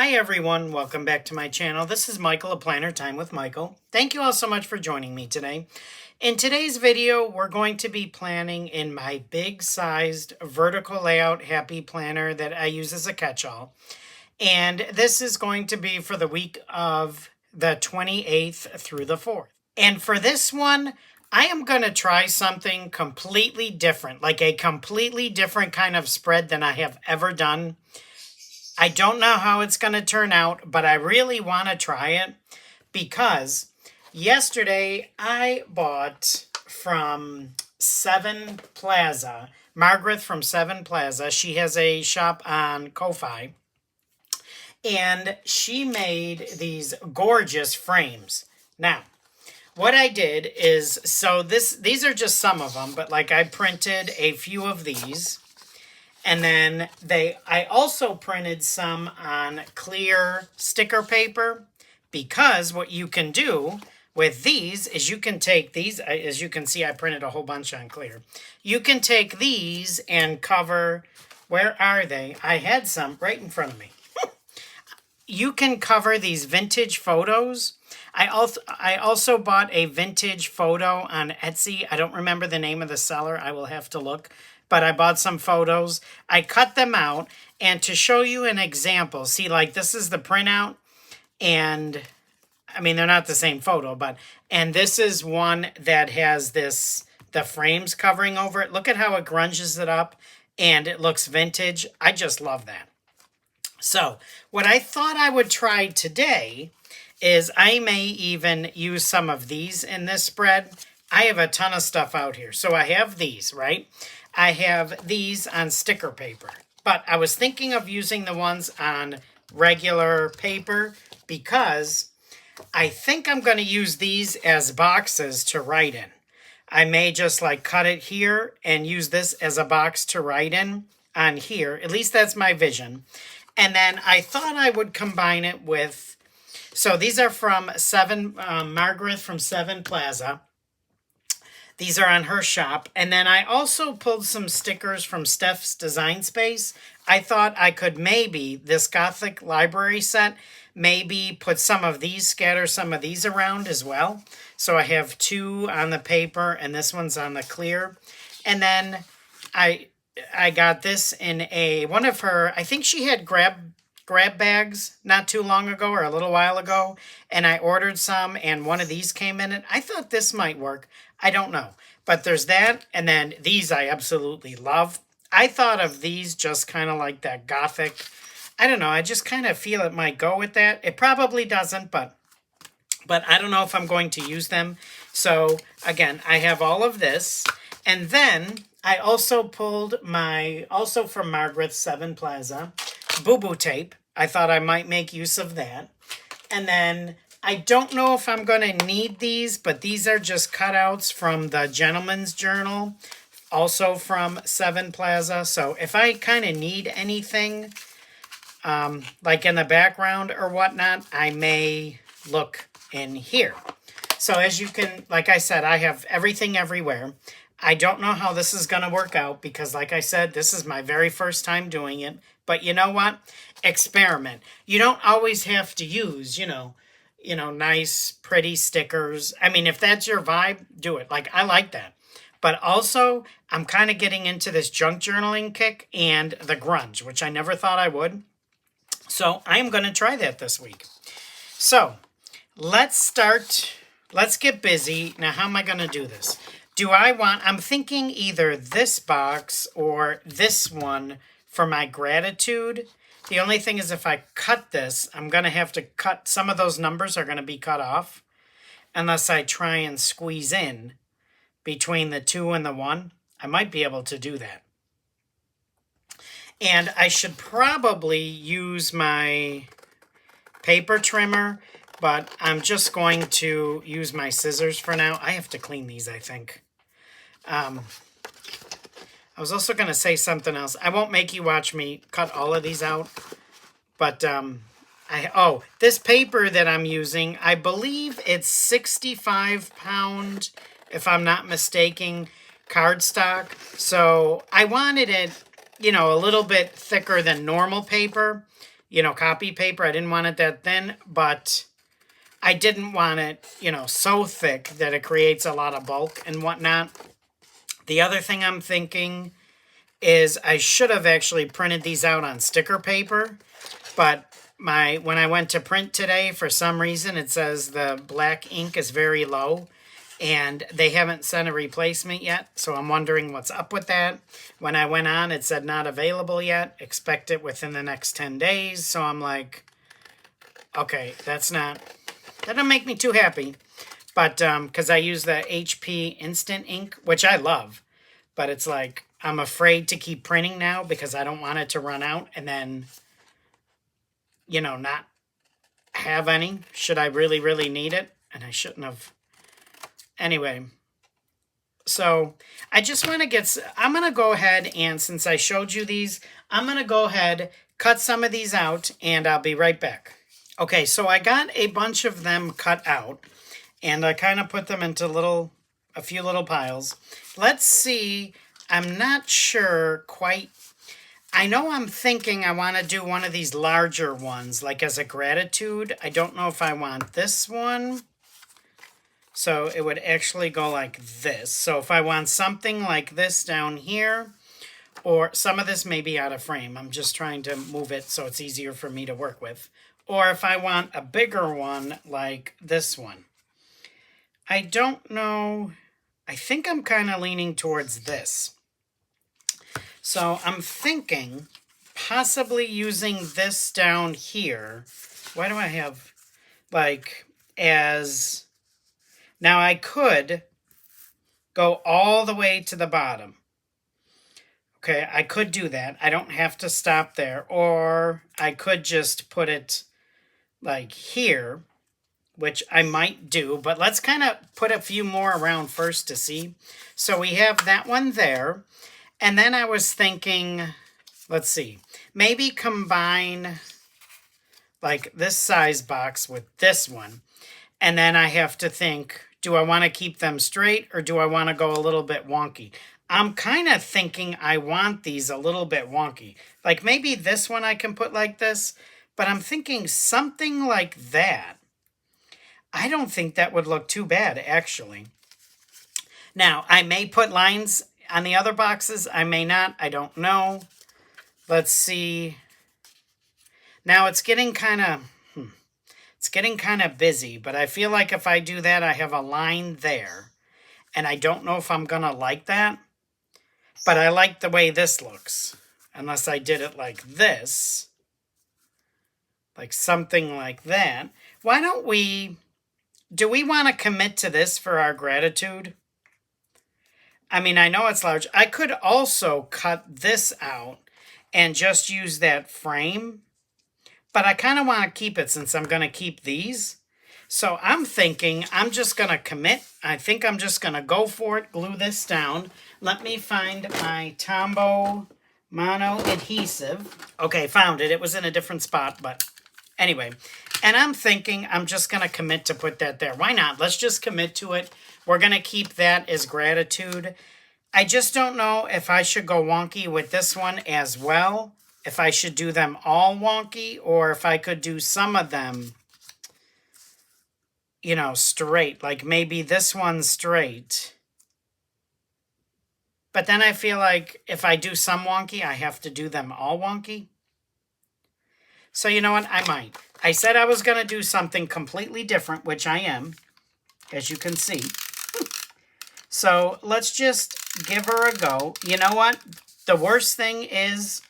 Hi everyone, welcome back to my channel. This is Michael, a Planner Time with Michael. Thank you all so much for joining me today. In today's video, we're going to be planning in my big sized vertical layout happy planner that I use as a catch-all. And this is going to be for the week of the 28th through the 4th. And for this one, I am going to try something completely different, like a completely different kind of spread than I have ever done. I don't know how it's going to turn out, but I really want to try it because yesterday I bought from Seven Plaza, Margret from Seven Plaza. She has a shop on Ko-Fi, and she made these gorgeous frames. Now, what I did is, these are just some of them, but like I printed a few of these. And then I also printed some on clear sticker paper, because what you can do with these is you can take these, as you can see, I printed a whole bunch on clear. You can take these and cover, where are they? I had some right in front of me. You can cover these vintage photos. I also bought a vintage photo on Etsy. I don't remember the name of the seller. I will have to look. But I bought some photos. I cut them out. And to show you an example, see, like this is the printout. And I mean, they're not the same photo, and this is one that has the frames covering over it. Look at how it grunges it up and it looks vintage. I just love that. So what I thought I would try today is I may even use some of these in this spread. I have a ton of stuff out here. So I have these, right? I have these on sticker paper, but I was thinking of using the ones on regular paper because I think I'm going to use these as boxes to write in. I may just like cut it here and use this as a box to write in on here. At least that's my vision. And then I thought I would combine it with, so these are from Margret from Seven Plaza. These are on her shop. And then I also pulled some stickers from Steph's Design Space. I thought I could maybe, this Gothic library set, maybe put some of these, scatter some of these around as well. So I have two on the paper and this one's on the clear. And then I got this in one of her, I think she had grab bags not too long ago or a little while ago, and I ordered some and one of these came in it. I thought this might work. I don't know, but there's that, and then these I absolutely love. I thought of these just kind of like that Gothic. I don't know, I just kind of feel it might go with that. It probably doesn't, but I don't know if I'm going to use them. So again, I have all of this, and then I also pulled also from Margret's Seven Plaza, boo-boo tape. I thought I might make use of that. And then I don't know if I'm going to need these, but these are just cutouts from the Gentleman's Journal, also from Seven Plaza. So if I kind of need anything, like in the background or whatnot, I may look in here. So as you can, like I said, I have everything everywhere. I don't know how this is going to work out because, like I said, this is my very first time doing it. But you know what? Experiment. You don't always have to use, nice, pretty stickers. I mean, if that's your vibe, do it. Like, I like that. But also, I'm kind of getting into this junk journaling kick and the grunge, which I never thought I would. So I am going to try that this week. So let's get busy. Now, how am I going to do this? I'm thinking either this box or this one for my gratitude. The only thing is if I cut this, I'm going to have to cut, some of those numbers are going to be cut off unless I try and squeeze in between the 2 and the 1. I might be able to do that. And I should probably use my paper trimmer, but I'm just going to use my scissors for now. I have to clean these, I think. I was also going to say something else. I won't make you watch me cut all of these out. But, this paper that I'm using, I believe it's 65 pound, if I'm not mistaken, cardstock. So I wanted it, a little bit thicker than normal paper. you know, copy paper. I didn't want it that thin, but I didn't want it, you know, so thick that it creates a lot of bulk and whatnot. The other thing I'm thinking is I should have actually printed these out on sticker paper, but when I went to print today, for some reason it says the black ink is very low and they haven't sent a replacement yet, so I'm wondering what's up with that. When I went on, it said not available yet, expect it within the next 10 days, so I'm like, okay, that doesn't make me too happy, but because I use the HP Instant Ink, which I love, but it's like, I'm afraid to keep printing now because I don't want it to run out and then, you know, not have any. Should I really, really need it? And I shouldn't have. Anyway, so I just want to I'm going to go ahead and since I showed you these, I'm going to go ahead, cut some of these out, and I'll be right back. Okay, so I got a bunch of them cut out, and I kind of put them into a few little piles. Let's see. I'm not sure quite. I know I'm thinking I want to do one of these larger ones, like as a gratitude. I don't know if I want this one. So it would actually go like this. So if I want something like this down here, or some of this may be out of frame. I'm just trying to move it so it's easier for me to work with. Or if I want a bigger one like this one. I don't know. I think I'm kind of leaning towards this. So I'm thinking possibly using this down here. Why do I have like as... Now I could go all the way to the bottom. Okay, I could do that. I don't have to stop there. Or I could just put it like here, which I might do. But let's kind of put a few more around first to see. So we have that one there. And then I was thinking, let's see, maybe combine like this size box with this one. And then I have to think, do I want to keep them straight or do I want to go a little bit wonky? I'm kind of thinking I want these a little bit wonky. Like maybe this one I can put like this, but I'm thinking something like that. I don't think that would look too bad, actually. Now, I may put lines on the other boxes, I may not. I don't know. Let's see. Now it's getting kind of busy, but I feel like if I do that, I have a line there. And I don't know if I'm going to like that. But I like the way this looks. Unless I did it like this. Like something like that. Why don't we... Do we want to commit to this for our gratitude? I mean, I know it's large. I could also cut this out and just use that frame. But I kind of want to keep it since I'm going to keep these. So I'm thinking I'm just going to commit. I think I'm just going to go for it. Glue this down. Let me find my Tombow Mono Adhesive. Okay, found it. It was in a different spot, but anyway. And I'm thinking I'm just going to commit to put that there. Why not? Let's just commit to it. We're going to keep that as gratitude. I just don't know if I should go wonky with this one as well. If I should do them all wonky or if I could do some of them, you know, straight. Like maybe this one straight. But then I feel like if I do some wonky, I have to do them all wonky. So you know what? I might. I said I was going to do something completely different, which I am, as you can see. So let's just give her a go. You know what? The worst thing is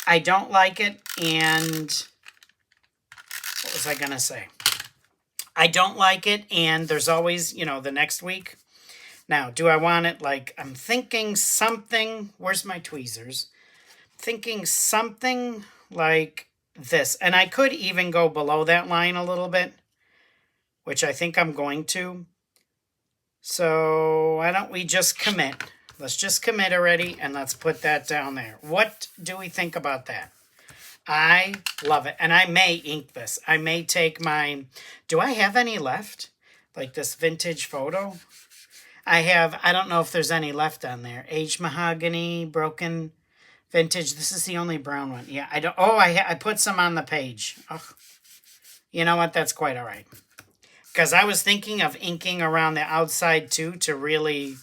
I don't like it, and what was I going to say? I don't like it, and there's always, you know, the next week. Now, do I want it like, I'm thinking something, where's my tweezers? Thinking something like this. And I could even go below that line a little bit, which I think I'm going to. So why don't we just commit? Let's just commit already, and let's put that down there. What do we think about that? I love it. And I may ink this. I may take my... Do I have any left? Like this vintage photo? I have... I don't know if there's any left on there. Aged mahogany, broken Vintage. This is the only brown one. Yeah, I don't. Oh, I put some on the page. Oh, you know what? That's quite all right. Because I was thinking of inking around the outside too to really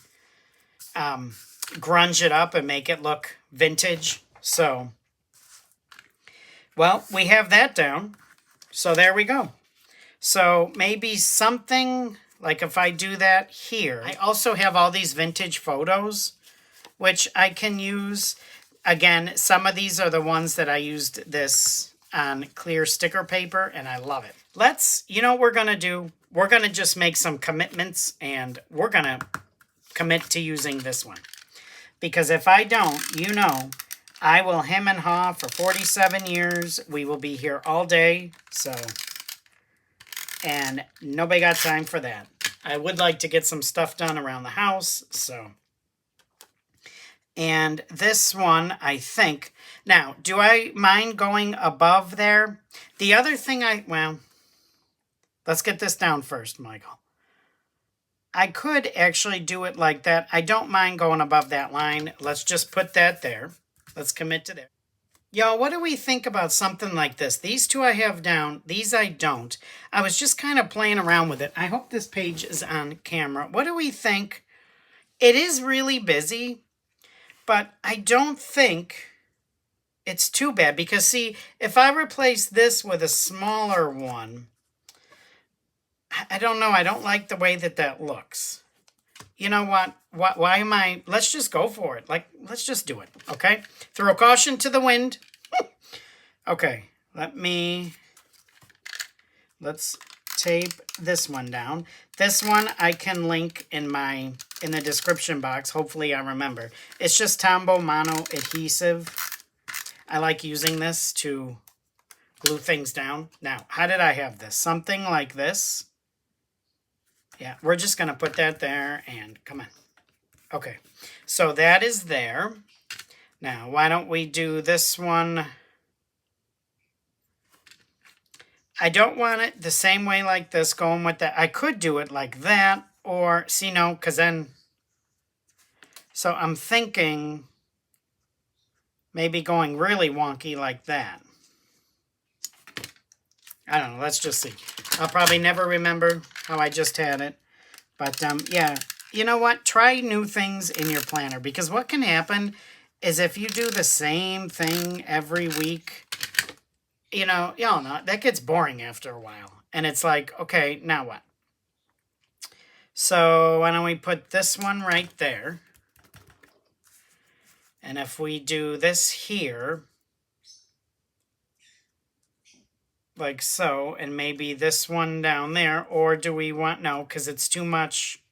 grunge it up and make it look vintage. So, well, we have that down. So there we go. So maybe something like if I do that here. I also have all these vintage photos, which I can use. Again, some of these are the ones that I used this on clear sticker paper, and I love it. You know what we're going to do? We're going to just make some commitments, and we're going to commit to using this one. Because if I don't, you know, I will hem and haw for 47 years. We will be here all day, so... And nobody got time for that. I would like to get some stuff done around the house, so... And this one, I think... Now, do I mind going above there? The other thing well, let's get this down first, Michael. I could actually do it like that. I don't mind going above that line. Let's just put that there. Let's commit to that. Y'all, what do we think about something like this? These two I have down. These I don't. I was just kind of playing around with it. I hope this page is on camera. What do we think? It is really busy, but I don't think it's too bad. Because, see, if I replace this with a smaller one... I don't know. I don't like the way that looks. You know what? Why am I... Let's just go for it. Let's just do it, okay? Throw caution to the wind. Okay, let's tape this one down. This one I can link in the description box. Hopefully I remember. It's just Tombow Mono Adhesive. I like using this to glue things down. Now, how did I have this? Something like this. Yeah, we're just going to put that there and come on. Okay, so that is there. Now, why don't we do this one? I don't want it the same way like this, going with that. I could do it like that, or, see, no, because then... So I'm thinking maybe going really wonky like that. I don't know, let's just see. I'll probably never remember how I just had it. But, yeah, you know what? Try new things in your planner. Because what can happen is if you do the same thing every week, y'all know, that gets boring after a while. And it's like, okay, now what? So why don't we put this one right there? And if we do this here... like so, and maybe this one down there, or do we want, no, because it's too much.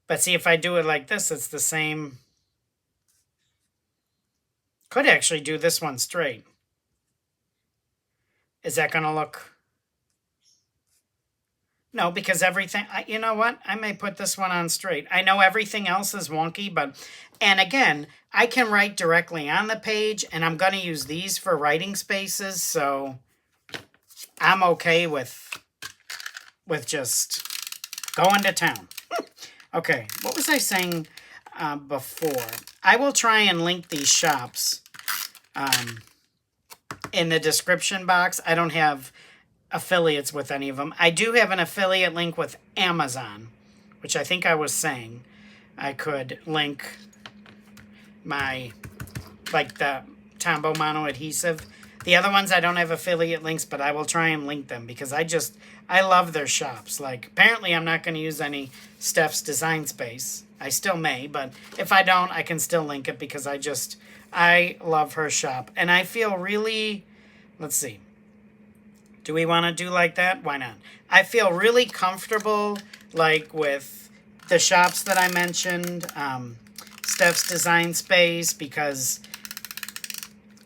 But see, if I do it like this, it's the same. Could actually do this one straight. Is that going to look? No, because everything, you know what? I may put this one on straight. I know everything else is wonky, but, and again, I can write directly on the page, and I'm going to use these for writing spaces, so... I'm okay with just going to town. Okay, what was I saying before? I will try and link these shops in the description box. I don't have affiliates with any of them. I do have an affiliate link with Amazon, which I think I was saying. I could link my, like the Tombow Mono Adhesive. The other ones, I don't have affiliate links, but I will try and link them because I love their shops. Like, apparently I'm not going to use any Steph's Design Space. I still may, but if I don't, I can still link it because I love her shop. And I feel really, let's see. Do we want to do like that? Why not? I feel really comfortable, like, with the shops that I mentioned, Steph's Design Space, because,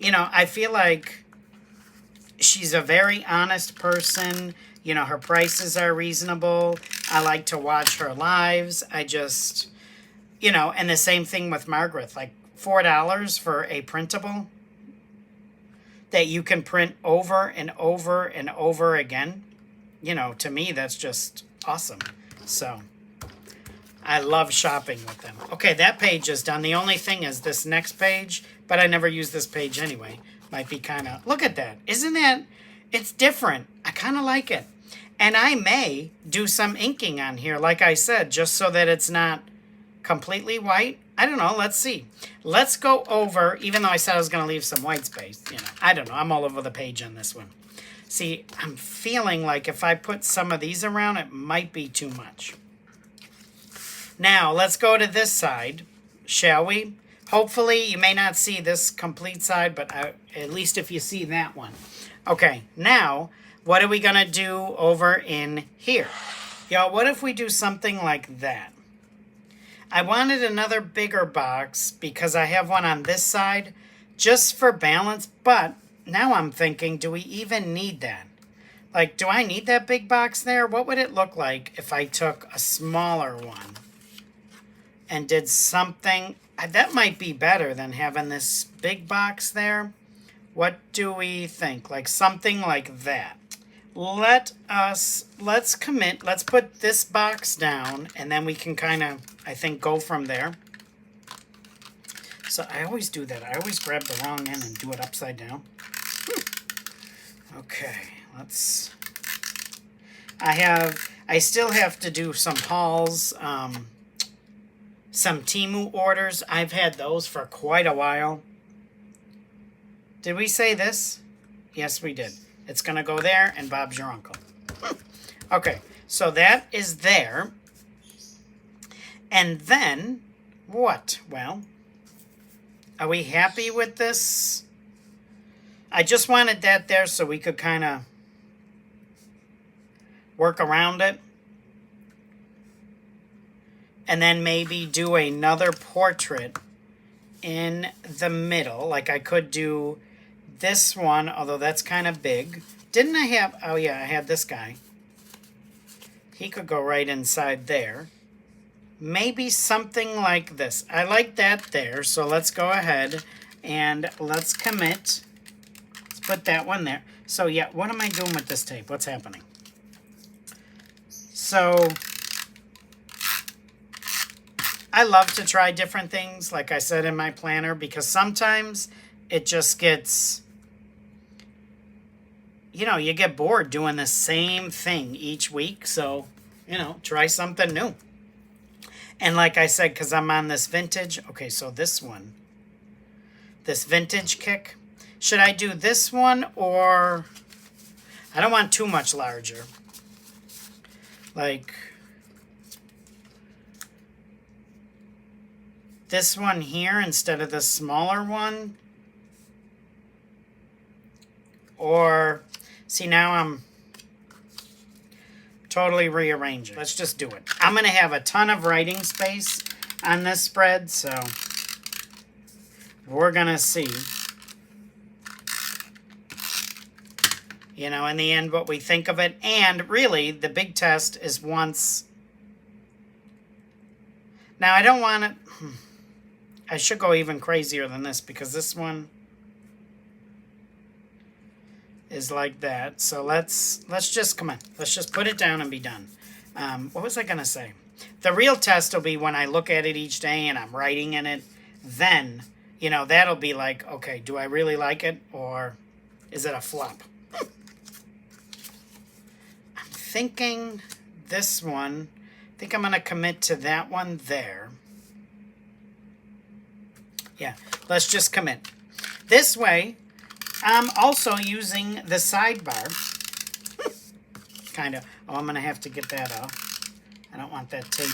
I feel like she's a very honest person. Her prices are reasonable. I like to watch her lives. I just, and the same thing with Margret. Like $4 for a printable that you can print over and over and over again. To me, that's just awesome. So, I love shopping with them. Okay, that page is done. The only thing is this next page, but I never use this page anyway. Might be kind of, look at that. Isn't that, it's different. I kind of like it. And I may do some inking on here, like I said, just so that it's not completely white. I don't know. Let's see. Let's go over, even though I said I was going to leave some white space. You know, I don't know. I'm all over the page on this one. See, I'm feeling like if I put some of these around, it might be too much. Now, let's go to this side, shall we? Hopefully, you may not see this complete side, but at least if you see that one. Okay, now, what are we going to do over in here? Y'all, what if we do something like that? I wanted another bigger box because I have one on this side just for balance, but now I'm thinking, do we even need that? Like, do I need that big box there? What would it look like if I took a smaller one and did something? That might be better than having this big box there. What do we think? Like something like that. Let's commit. Let's put this box down, and then we can kind of, I think, go from there. So I always do that. I always grab the wrong end and do it upside down. Okay, let's... I still have to do some hauls, some Temu orders. I've had those for quite a while. Did we say this? Yes, we did. It's going to go there, and Bob's your uncle. Okay, so that is there. And then, what? Well, are we happy with this? I just wanted that there so we could kind of work around it. And then maybe do another portrait in the middle. Like I could do this one, although that's kind of big. Didn't I have... Oh, yeah, I had this guy. He could go right inside there. Maybe something like this. I like that there, so let's go ahead and let's commit. Let's put that one there. So, yeah, what am I doing with this tape? What's happening? So, I love to try different things, like I said in my planner, because sometimes it just gets... You know, you get bored doing the same thing each week, so, you know, try something new. And like I said, because I'm on this vintage, okay, so this one, this vintage kick, should I do this one or, I don't want too much larger. Like, this one here instead of the smaller one. Or, see, now I'm totally rearranging. Let's just do it. I'm going to have a ton of writing space on this spread, so we're going to see, you know, in the end what we think of it. And really, the big test is once... Now, I don't want it... I should go even crazier than this because this one is like that. So let's just, come on, let's just put it down and be done. What was I going to say? The real test will be when I look at it each day and I'm writing in it. Then, you know, that'll be like, okay, do I really like it or is it a flop? I'm thinking this one, I think I'm going to commit to that one there. Yeah, let's just commit. This way, I'm also using the sidebar. Kind of. Oh, I'm going to have to get that off. I don't want that tape.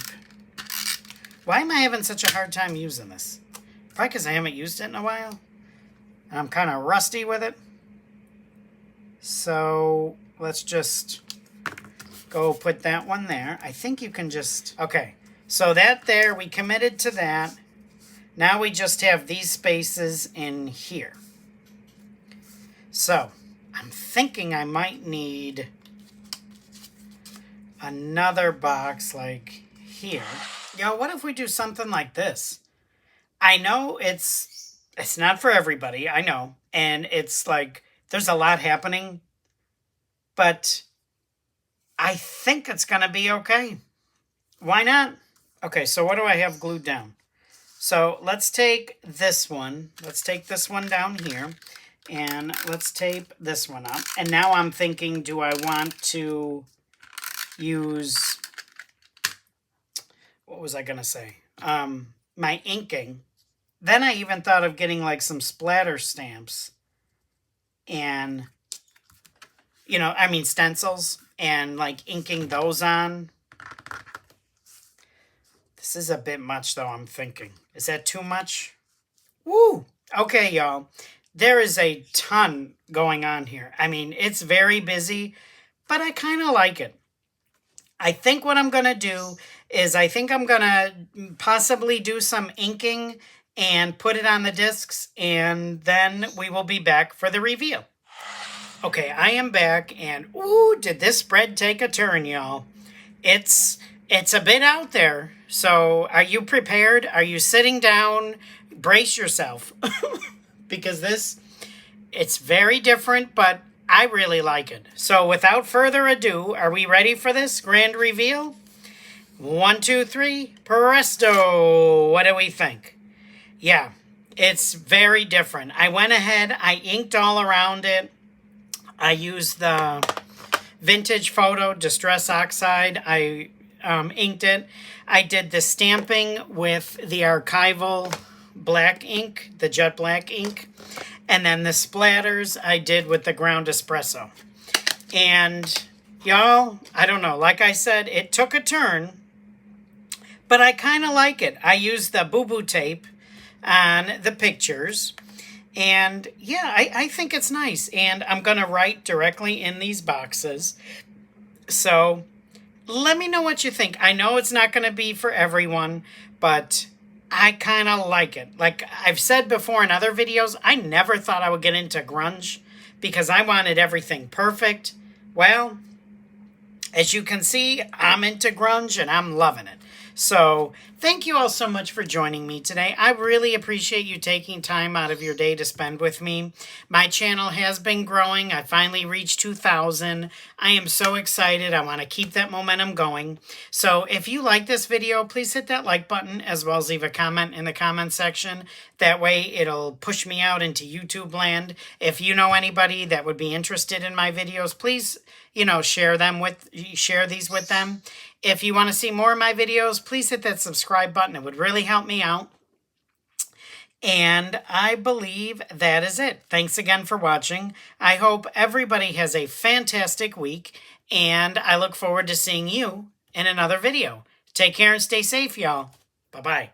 Why am I having such a hard time using this? Probably because I haven't used it in a while. And I'm kind of rusty with it. So, let's just go put that one there. I think you can just... Okay, so that there, we committed to that. Now we just have these spaces in here. So, I'm thinking I might need another box like here. Yo, what if we do something like this? I know it's not for everybody, I know. And it's like, there's a lot happening. But I think it's going to be okay. Why not? Okay, so what do I have glued down? So let's take this one. Let's take this one down here. And let's tape this one up. And now I'm thinking, do I want to use... What was I going to say? My inking. Then I even thought of getting like some splatter stamps. And, you know, I mean stencils. And like inking those on. This is a bit much though, I'm thinking. Is that too much? Woo! Okay, y'all. There is a ton going on here. I mean, it's very busy, but I kind of like it. I think what I'm going to do is I think I'm going to possibly do some inking and put it on the discs, and then we will be back for the reveal. Okay, I am back, and ooh, did this spread take a turn, y'all. It's a bit out there, so are you prepared? Are you sitting down? Brace yourself. Because it's very different, but I really like it. So without further ado, are we ready for this grand reveal? 1, 2, 3, presto! What do we think? Yeah, it's very different. I went ahead, I inked all around it. I used the Vintage Photo Distress Oxide. I inked it. I did the stamping with the Archival black ink, the jet black ink. And then the splatters I did with the ground espresso. And y'all, I don't know, like I said, it took a turn, but I kind of like it. I used the boo-boo tape on the pictures. And yeah, I think it's nice. And I'm going to write directly in these boxes. So let me know what you think. I know it's not going to be for everyone, but I kind of like it. Like I've said before in other videos, I never thought I would get into grunge because I wanted everything perfect. Well, as you can see, I'm into grunge and I'm loving it. So thank you all so much for joining me today. I really appreciate you taking time out of your day to spend with me. My channel has been growing. I finally reached 2,000. I am so excited. I want to keep that momentum going. So if you like this video, please hit that like button as well as leave a comment in the comment section. That way it'll push me out into YouTube land. If you know anybody that would be interested in my videos, please, share these with them. If you want to see more of my videos, please hit that subscribe button. It would really help me out. And I believe that is it. Thanks again for watching. I hope everybody has a fantastic week, and I look forward to seeing you in another video. Take care and stay safe, y'all. Bye-bye.